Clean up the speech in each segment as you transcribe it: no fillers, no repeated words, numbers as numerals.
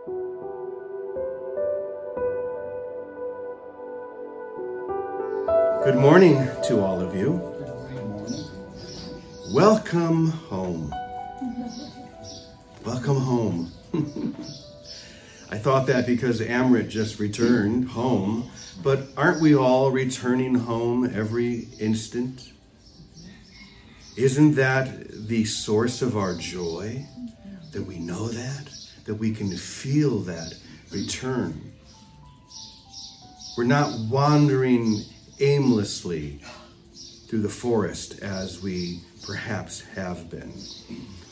Good morning to all of you. Welcome home. Welcome home. I thought that because Amrit just returned home, but aren't we all returning home every instant? Isn't that the source of our joy? That we know that we can feel that return. We're not wandering aimlessly through the forest as we perhaps have been.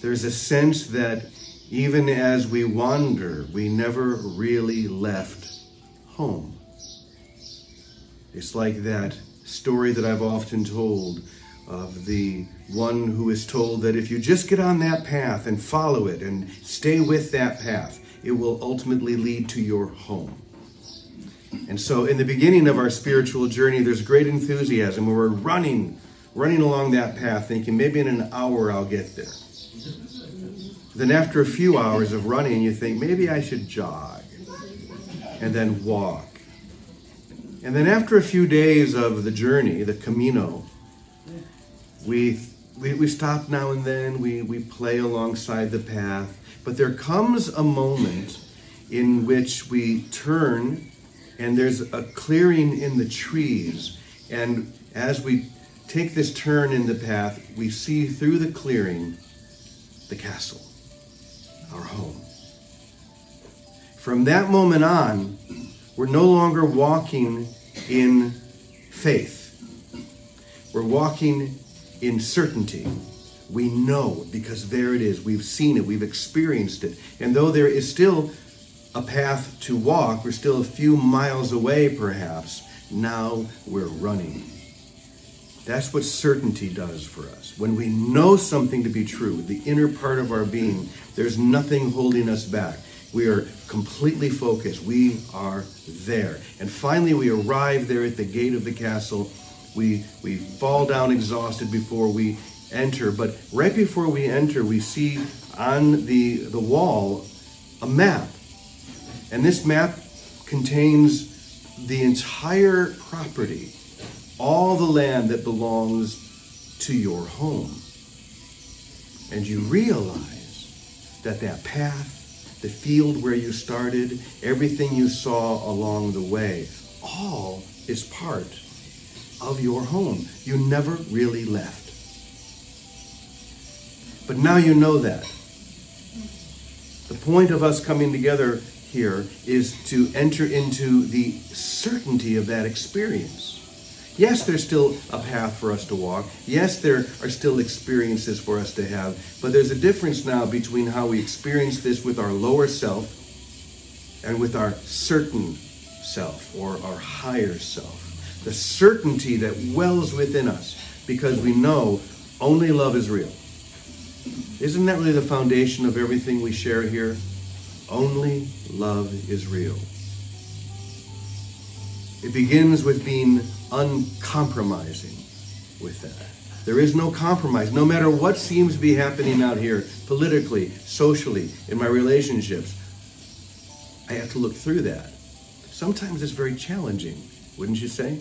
There's a sense that even as we wander, we never really left home. It's like that story that I've often told of the one who is told that if you just get on that path and follow it and stay with that path, it will ultimately lead to your home. And so in the beginning of our spiritual journey, there's great enthusiasm where we're running along that path thinking maybe in an hour I'll get there. Then after a few hours of running, you think maybe I should jog and then walk. And then after a few days of the journey, the Camino, we stop now and then, we play alongside the path, but there comes a moment in which we turn and there's a clearing in the trees. And as we take this turn in the path, we see through the clearing the castle, our home. From that moment on, we're no longer walking in faith. We're walking in certainty. We know because there it is. We've seen it. We've experienced it. And though there is still a path to walk, we're still a few miles away perhaps, now we're running. That's what certainty does for us. When we know something to be true, the inner part of our being, there's nothing holding us back. We are completely focused. We are there. And finally we arrive there at the gate of the castle. We fall down exhausted before we enter, but right before we enter, we see on the wall a map. And this map contains the entire property, all the land that belongs to your home. And you realize that that path, the field where you started, everything you saw along the way, all is part of your home. You never really left. But now you know that. The point of us coming together here is to enter into the certainty of that experience. Yes, there's still a path for us to walk. Yes, there are still experiences for us to have. But there's a difference now between how we experience this with our lower self and with our certain self or our higher self. The certainty that wells within us because we know only love is real. Isn't that really the foundation of everything we share here? Only love is real. It begins with being uncompromising with that. There is no compromise. No matter what seems to be happening out here, politically, socially, in my relationships, I have to look through that. Sometimes it's very challenging, wouldn't you say?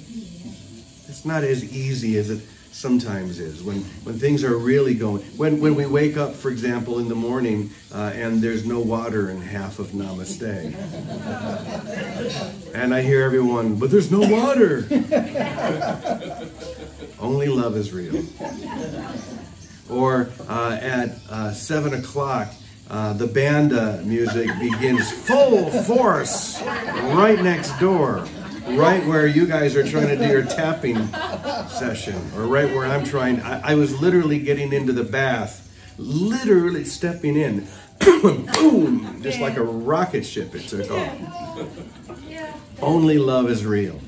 It's not as easy as it sometimes is when things are really going. When we wake up, for example, in the morning and there's no water in half of Namaste. And I hear everyone, but there's no water. Only love is real. Or at 7 o'clock, the banda music begins full force right next door. Right where you guys are trying to do your tapping session, or right where I'm trying. I was literally getting into the bath, literally stepping in, boom, just like a rocket ship it took off. Only love is real.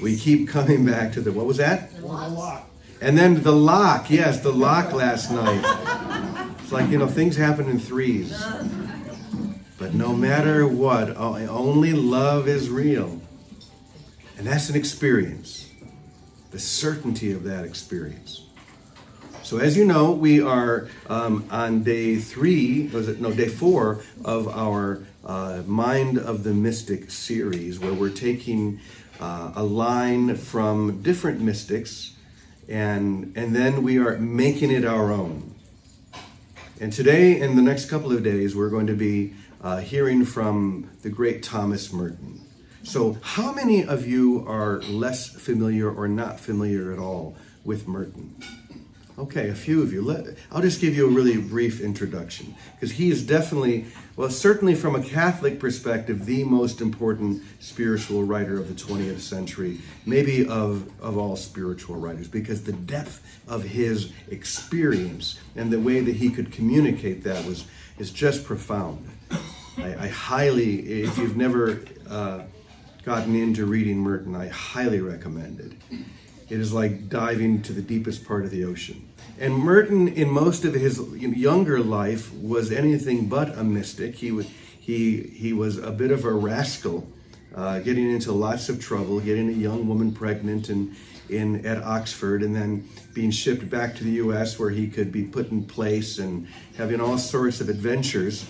We keep coming back to the, what was that? The lock. And then the lock, yes, the lock last night. It's like, things happen in threes. But no matter what, only love is real. And that's an experience. The certainty of that experience. So as you know, we are on day 4 of our Mind of the Mystic series, where we're taking a line from different mystics, and then we are making it our own. And today, in the next couple of days, we're going to be hearing from the great Thomas Merton. So how many of you are less familiar or not familiar at all with Merton? Okay, a few of you. I'll just give you a really brief introduction, because he is definitely, well, certainly from a Catholic perspective, the most important spiritual writer of the 20th century, maybe of all spiritual writers, because the depth of his experience and the way that he could communicate that is just profound. I highly, if you've never gotten into reading Merton, I highly recommend it. It is like diving to the deepest part of the ocean. And Merton, in most of his younger life, was anything but a mystic. He was a bit of a rascal, getting into lots of trouble, getting a young woman pregnant at Oxford, and then being shipped back to the U.S. where he could be put in place and having all sorts of adventures.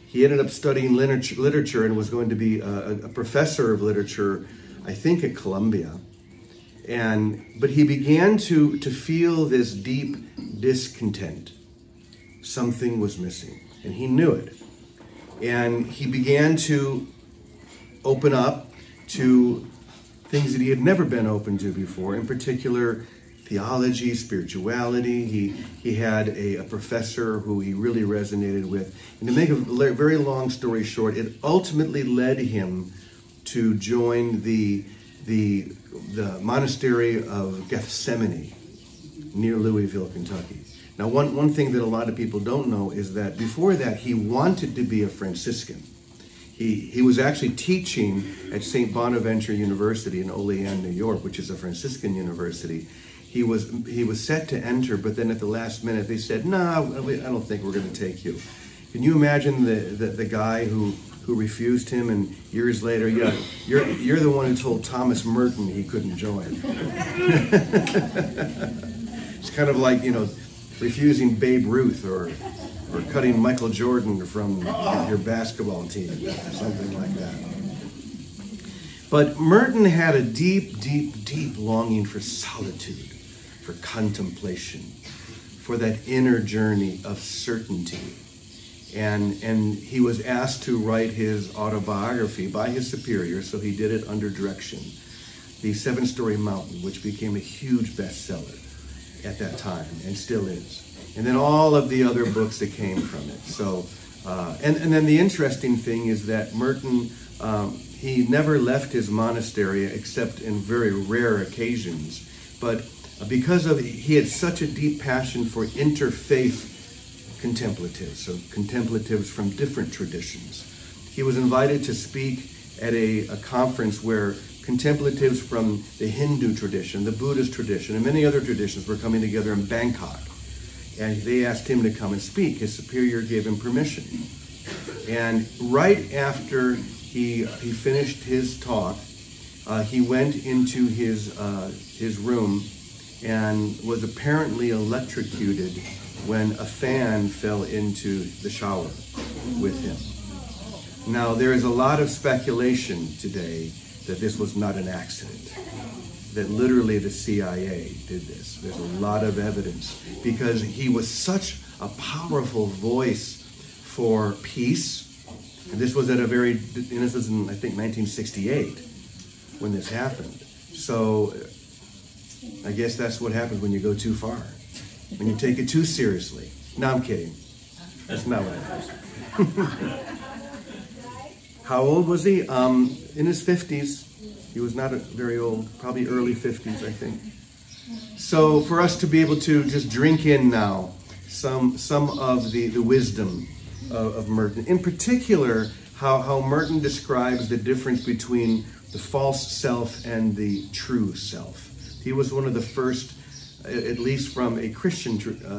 He ended up studying literature and was going to be a professor of literature, I think at Columbia. But he began to feel this deep discontent. Something was missing, and he knew it. And he began to open up to things that he had never been open to before, in particular theology, spirituality. He had a professor who he really resonated with. And to make a very long story short, it ultimately led him to join the monastery of Gethsemane near Louisville, Kentucky. Now, one thing that a lot of people don't know is that before that, he wanted to be a Franciscan. He was actually teaching at St. Bonaventure University in Olean, New York, which is a Franciscan university. He was set to enter, but then at the last minute they said, "No, I don't think we're going to take you." Can you imagine the guy who refused him, and years later, yeah, you're the one who told Thomas Merton he couldn't join. It's kind of like, refusing Babe Ruth or cutting Michael Jordan from your basketball team, something like that. But Merton had a deep, deep, deep longing for solitude, for contemplation, for that inner journey of certainty. And he was asked to write his autobiography by his superior, so he did it under direction. The 7-Story Mountain, which became a huge bestseller at that time and still is. And then all of the other books that came from it. So, and then the interesting thing is that Merton, he never left his monastery except in very rare occasions. But because he had such a deep passion for interfaith contemplatives, so contemplatives from different traditions. He was invited to speak at a conference where contemplatives from the Hindu tradition, the Buddhist tradition, and many other traditions were coming together in Bangkok. And they asked him to come and speak. His superior gave him permission. And right after he finished his talk, he went into his room and was apparently electrocuted when a fan fell into the shower with him. Now, there is a lot of speculation today that this was not an accident, that literally the CIA did this. There's a lot of evidence because he was such a powerful voice for peace. And this was this was in, I think, 1968 when this happened. So I guess that's what happens when you go too far, when you take it too seriously. No, I'm kidding. That's not what happens. How old was he? In his 50s. He was not very old, probably early 50s, I think. So for us to be able to just drink in now some of the wisdom of Merton, in particular, how Merton describes the difference between the false self and the true self. He was one of the first, at least from a Christian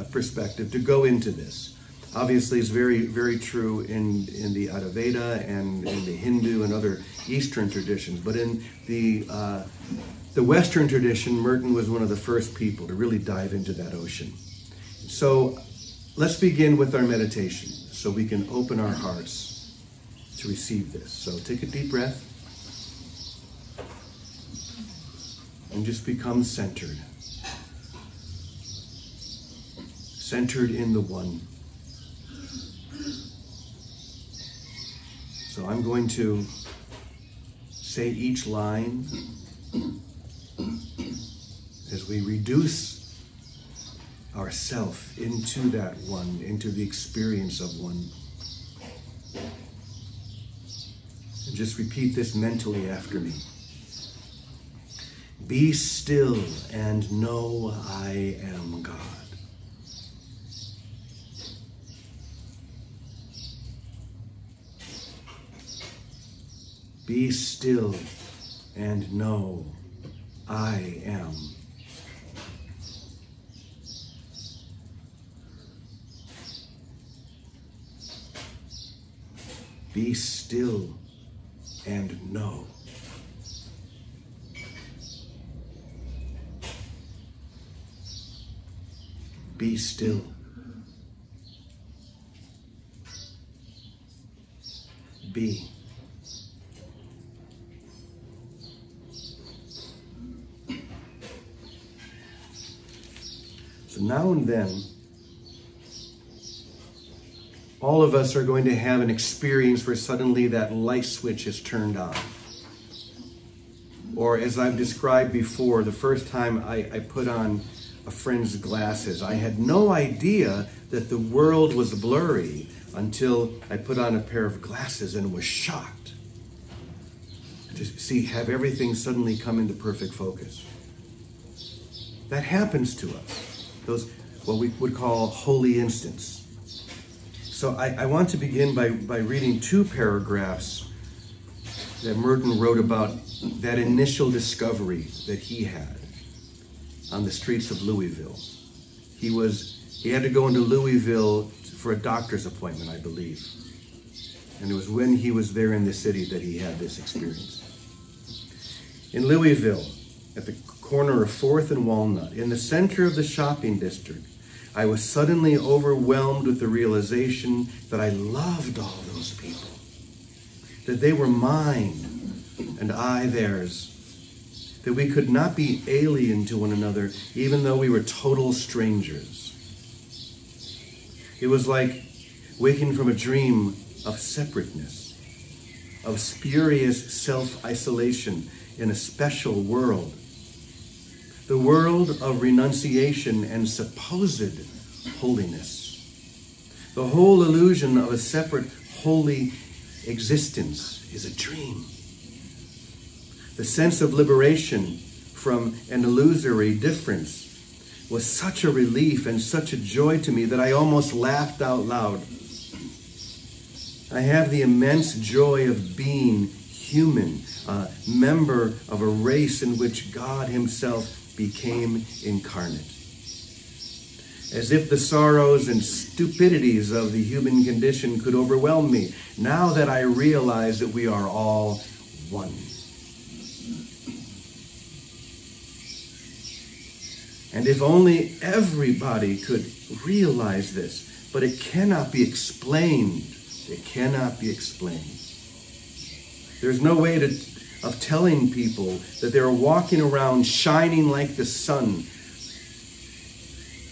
perspective, to go into this. Obviously, it's very, very true in the Ayurveda and in the Hindu and other Eastern traditions. But in the Western tradition, Merton was one of the first people to really dive into that ocean. So let's begin with our meditation so we can open our hearts to receive this. So take a deep breath and just become centered. Centered in the one. So I'm going to say each line as we reduce ourself into that one, into the experience of one. And just repeat this mentally after me. Be still and know I am God. Be still and know I am. Be still and know. Be still. Be. So now and then, all of us are going to have an experience where suddenly that light switch is turned on. Or as I've described before, the first time I put on a friend's glasses, I had no idea that the world was blurry until I put on a pair of glasses and was shocked to have everything suddenly come into perfect focus. That happens to us. Those, what we would call holy instants. So I want to begin by reading two paragraphs that Merton wrote about that initial discovery that he had on the streets of Louisville. He had to go into Louisville for a doctor's appointment, I believe. And it was when he was there in the city that he had this experience. In Louisville, at the corner of 4th and Walnut, in the center of the shopping district, I was suddenly overwhelmed with the realization that I loved all those people, that they were mine and I theirs, that we could not be alien to one another even though we were total strangers. It was like waking from a dream of separateness, of spurious self-isolation in a special world. The world of renunciation and supposed holiness. The whole illusion of a separate, holy existence is a dream. The sense of liberation from an illusory difference was such a relief and such a joy to me that I almost laughed out loud. I have the immense joy of being human, a member of a race in which God himself became incarnate. As if the sorrows and stupidities of the human condition could overwhelm me, now that I realize that we are all one. And if only everybody could realize this, but it cannot be explained. It cannot be explained. There's no way of telling people that they're walking around shining like the sun.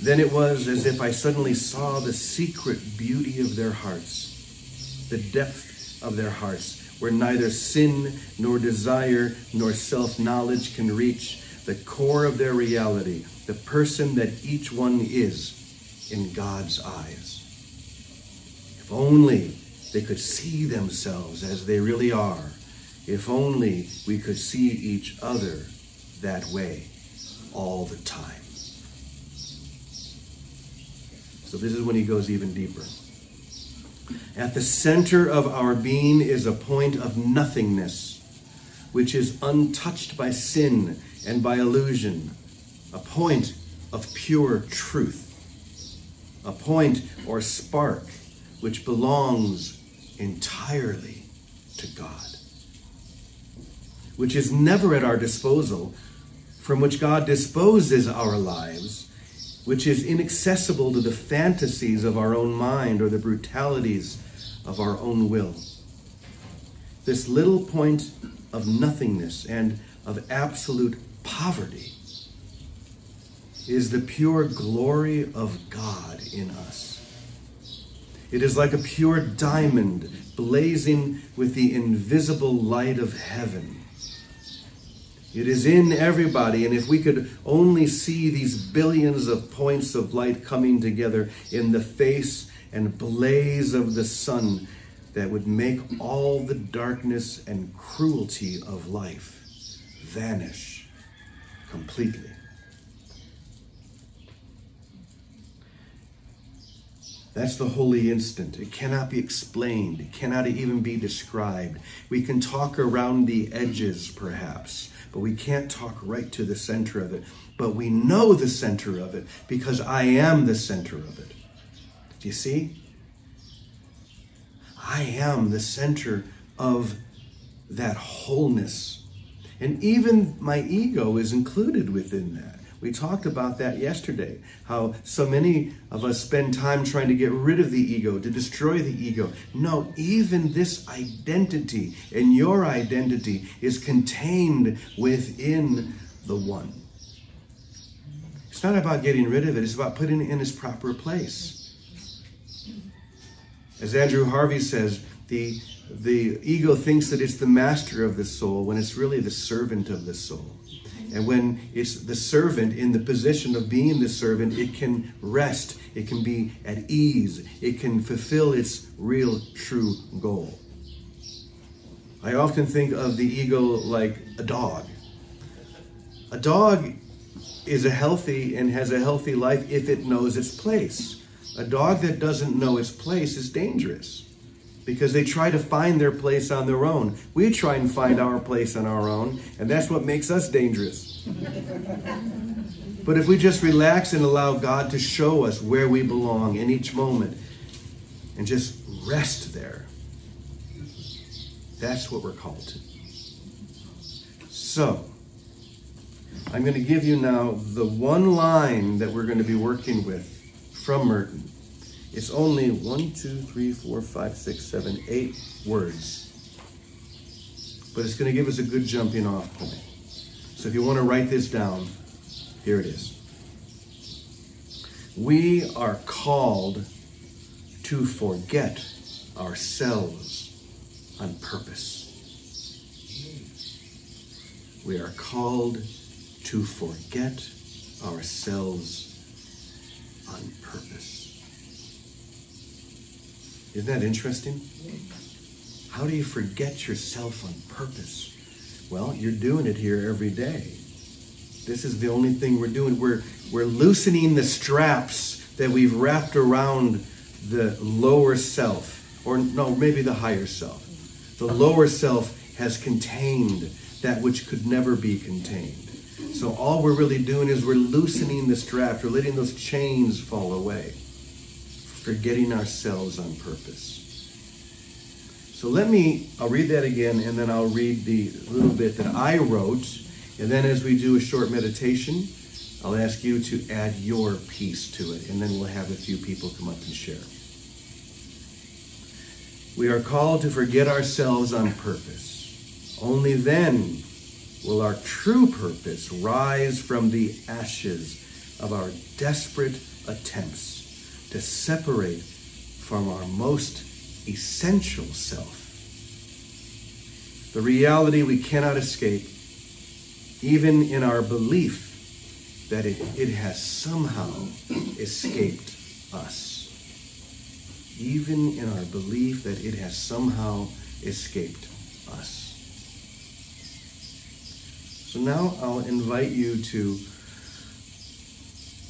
Then it was as if I suddenly saw the secret beauty of their hearts, the depth of their hearts, where neither sin nor desire nor self-knowledge can reach, the core of their reality, the person that each one is in God's eyes. If only they could see themselves as they really are. If only we could see each other that way all the time. So this is when he goes even deeper. At the center of our being is a point of nothingness, which is untouched by sin and by illusion, a point of pure truth, a point or spark which belongs entirely to God, which is never at our disposal, from which God disposes our lives, which is inaccessible to the fantasies of our own mind or the brutalities of our own will. This little point of nothingness and of absolute poverty is the pure glory of God in us. It is like a pure diamond blazing with the invisible light of heaven. It is in everybody, and if we could only see these billions of points of light coming together in the face and blaze of the sun, that would make all the darkness and cruelty of life vanish completely. That's the holy instant. It cannot be explained. It cannot even be described. We can talk around the edges, perhaps, but we can't talk right to the center of it. But we know the center of it because I am the center of it. Do you see? I am the center of that wholeness. And even my ego is included within that. We talked about that yesterday, how so many of us spend time trying to get rid of the ego, to destroy the ego. No, even this identity and your identity is contained within the one. It's not about getting rid of it, it's about putting it in its proper place. As Andrew Harvey says, the ego thinks that it's the master of the soul when it's really the servant of the soul. And when it's the servant in the position of being the servant, it can rest, it can be at ease, it can fulfill its real, true goal. I often think of the ego like a dog. A dog is a healthy and has a healthy life if it knows its place. A dog that doesn't know its place is dangerous because they try to find their place on their own. We try and find our place on our own, and that's what makes us dangerous. But if we just relax and allow God to show us where we belong in each moment and just rest there, that's what we're called to. So, I'm going to give you now the one line that we're going to be working with from Merton. It's only 8 words. But it's going to give us a good jumping off point. So if you want to write this down, here it is. We are called to forget ourselves on purpose. We are called to forget ourselves on purpose. Isn't that interesting? How do you forget yourself on purpose? Well, you're doing it here every day. This is the only thing we're doing. We're loosening the straps that we've wrapped around the lower self, or no, maybe the higher self. The lower self has contained that which could never be contained. So all we're really doing is we're loosening the straps. We're letting those chains fall away. Forgetting ourselves on purpose. So I'll read that again, and then I'll read the little bit that I wrote. And then as we do a short meditation, I'll ask you to add your piece to it. And then we'll have a few people come up and share. We are called to forget ourselves on purpose. Only then will our true purpose rise from the ashes of our desperate attempts to separate from our most essential self. The reality we cannot escape, even in our belief that it has somehow escaped us. Even in our belief that it has somehow escaped us. So now I'll invite you to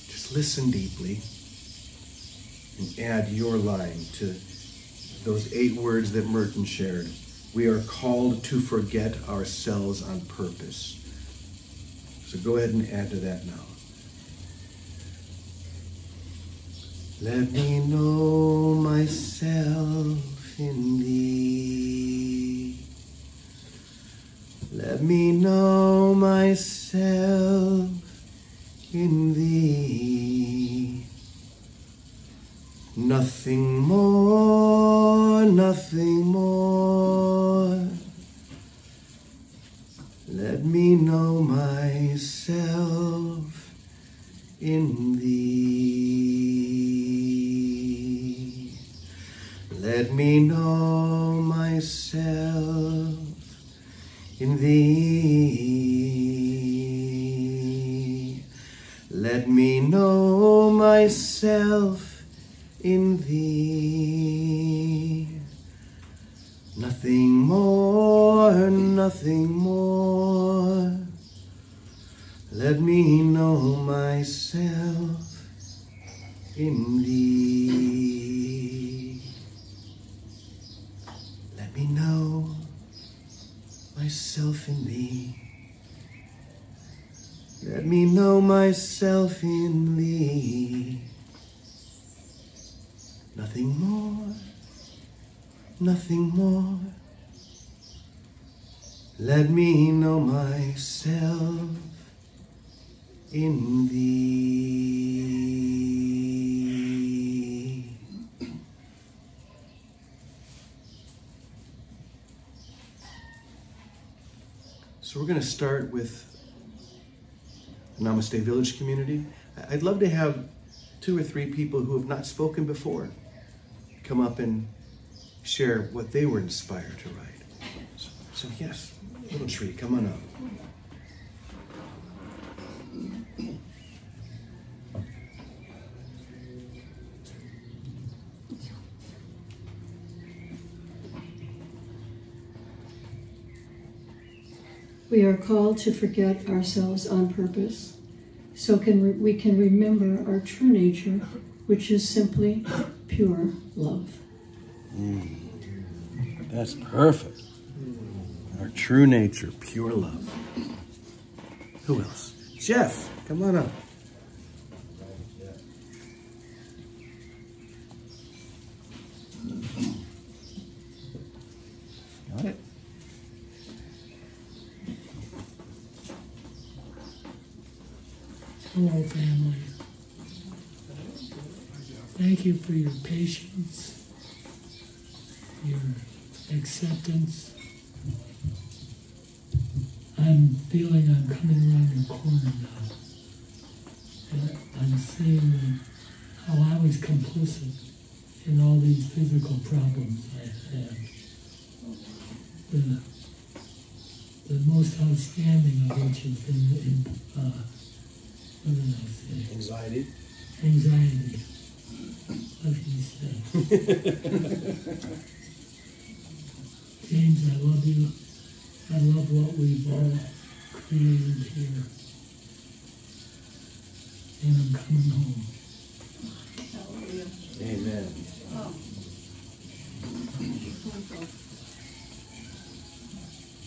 just listen deeply and add your line to those 8 words that Merton shared. We are called to forget ourselves on purpose. So go ahead and add to that now. Let me know myself in thee. Let me know myself in thee. Nothing more, nothing more. Let me know myself in thee. Let me know myself in thee. Let me know myself in thee. Nothing more, nothing more. Let me know myself in thee. Let me know myself in thee. Let me know myself in thee. Nothing more, nothing more. Let me know myself in thee. So we're going to start with Namaste Village community. I'd love to have 2 or 3 people who have not spoken before come up and share what they were inspired to write. So yes, little tree, come on up. We are called to forget ourselves on purpose, so we can remember our true nature, which is simply pure love. That's perfect. Our true nature, pure love. Who else? Jeff, come on up. Got it. Hello, family. Thank you for your patience, your acceptance. I'm feeling I'm coming around the corner now. And I'm seeing how I was complicit in all these physical problems I've had. The most outstanding of which has been what did I say? Anxiety. Anxiety. What did you say? James, I love you. I love what we've all created here. And I'm coming home. Amen.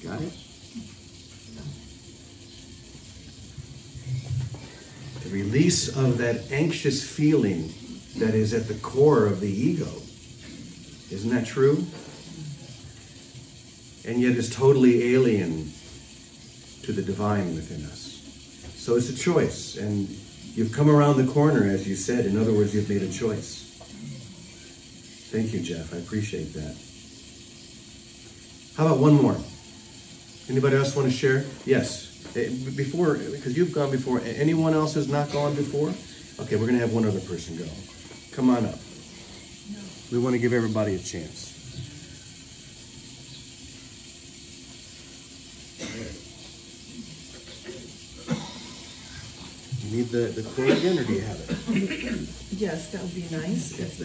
Got it? The release of that anxious feeling that is at the core of the ego. Isn't that true? And yet is totally alien to the divine within us. So it's a choice, and you've come around the corner, as you said. In other words, you've made a choice. Thank you, Jeff. I appreciate that. How about one more? Anybody else want to share? Yes. Before, because you've gone before. Anyone else has not gone before? Okay, we're going to have one other person go. Come on up. We want to give everybody a chance. You need the quote again, or do you have it? Yes, that would be nice. Okay. If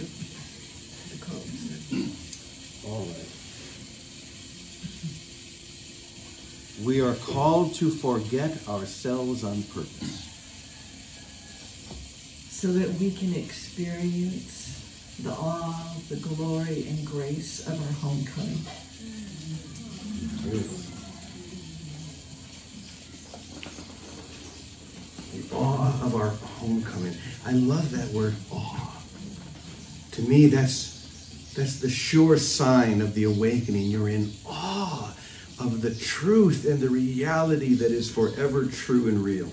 the quote. All right. We are called to forget ourselves on purpose, So that we can experience the awe, the glory, and grace of our homecoming. The awe of our homecoming. I love that word, awe. To me, that's the sure sign of the awakening. You're in awe of the truth and the reality that is forever true and real.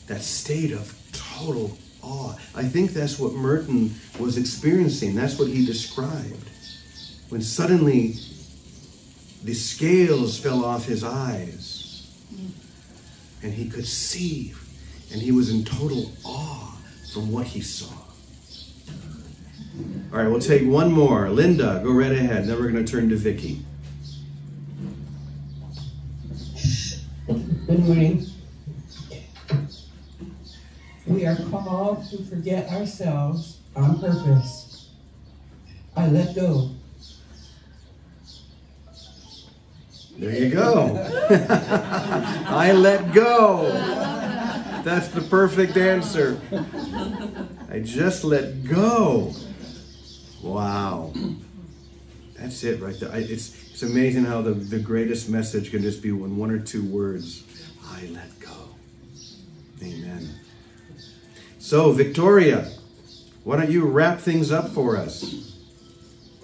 That state of total awe. I think that's what Merton was experiencing. That's what he described. When suddenly the scales fell off his eyes and he could see, and he was in total awe from what he saw. All right, we'll take one more. Linda, go right ahead. Then we're going to turn to Vicki. Good morning. We are called to forget ourselves on purpose. I let go. There you go. I let go. That's the perfect answer. I just let go. Wow. That's it right there. It's amazing how the greatest message can just be in one or two words. I let go. Amen. So, Victoria, why don't you wrap things up for us?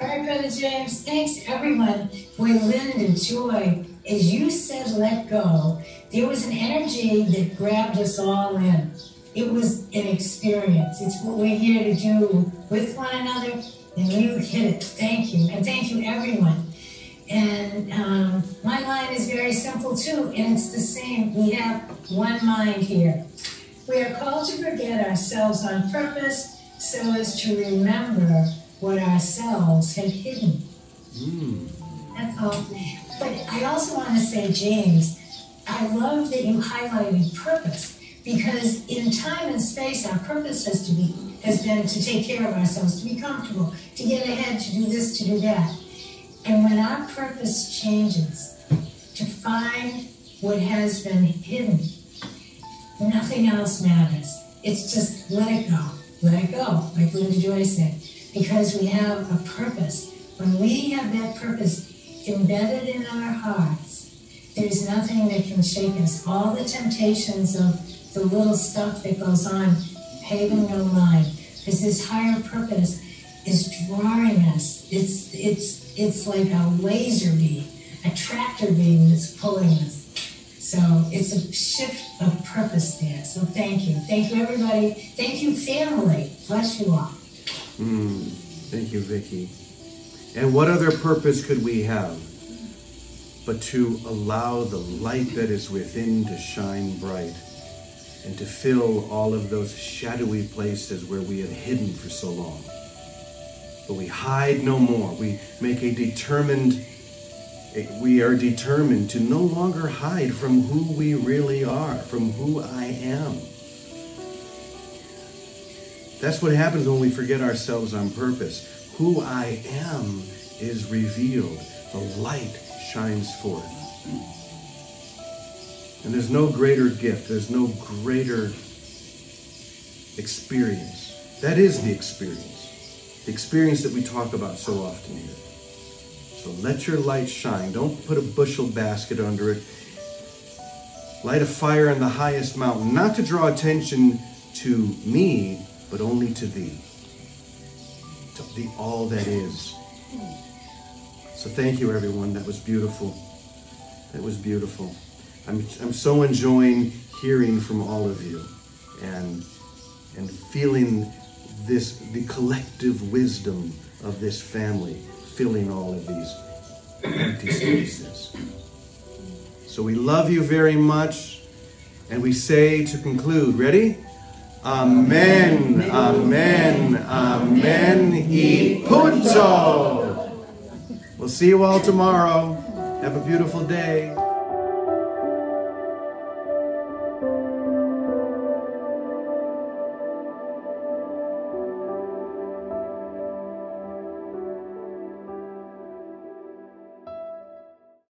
All right, Brother James, thanks everyone. Boy, Linda, Joy, as you said let go, there was an energy that grabbed us all in. It was an experience. It's what we're here to do with one another, and you hit it. Thank you. And thank you, everyone. And my line is very simple, too, and it's the same. We have one mind here. We are called to forget ourselves on purpose so as to remember what ourselves have hidden. That's all. But I also want to say, James, I love that you highlighted purpose, because in time and space, our purpose has been to take care of ourselves, to be comfortable, to get ahead, to do this, to do that. And when our purpose changes, to find what has been hidden, nothing else matters. It's just let it go. Let it go, like Linda Joy said. Because we have a purpose. When we have that purpose embedded in our hearts, there's nothing that can shake us. All the temptations of the little stuff that goes on pay them no mind. Because this higher purpose is drawing us. It's like a laser beam, a tractor beam that's pulling us. So it's a shift of purpose there. So thank you. Thank you, everybody. Thank you, family. Bless you all. Thank you, Vicki. And what other purpose could we have but to allow the light that is within to shine bright and to fill all of those shadowy places where we have hidden for so long. But we hide no more. We make we are determined to no longer hide from who we really are, from who I am. That's what happens when we forget ourselves on purpose. Who I am is revealed. The light shines forth. And there's no greater gift. There's no greater experience. That is the experience. The experience that we talk about so often here. So let your light shine. Don't put a bushel basket under it. Light a fire on the highest mountain, not to draw attention to me, but only to thee, to the all that is. So thank you, everyone. That was beautiful. That was beautiful. I'm so enjoying hearing from all of you and feeling the collective wisdom of this family filling all of these empty spaces. So we love you very much, and we say to conclude, ready? Amen, amen, amen, e punto. We'll see you all tomorrow. Have a beautiful day.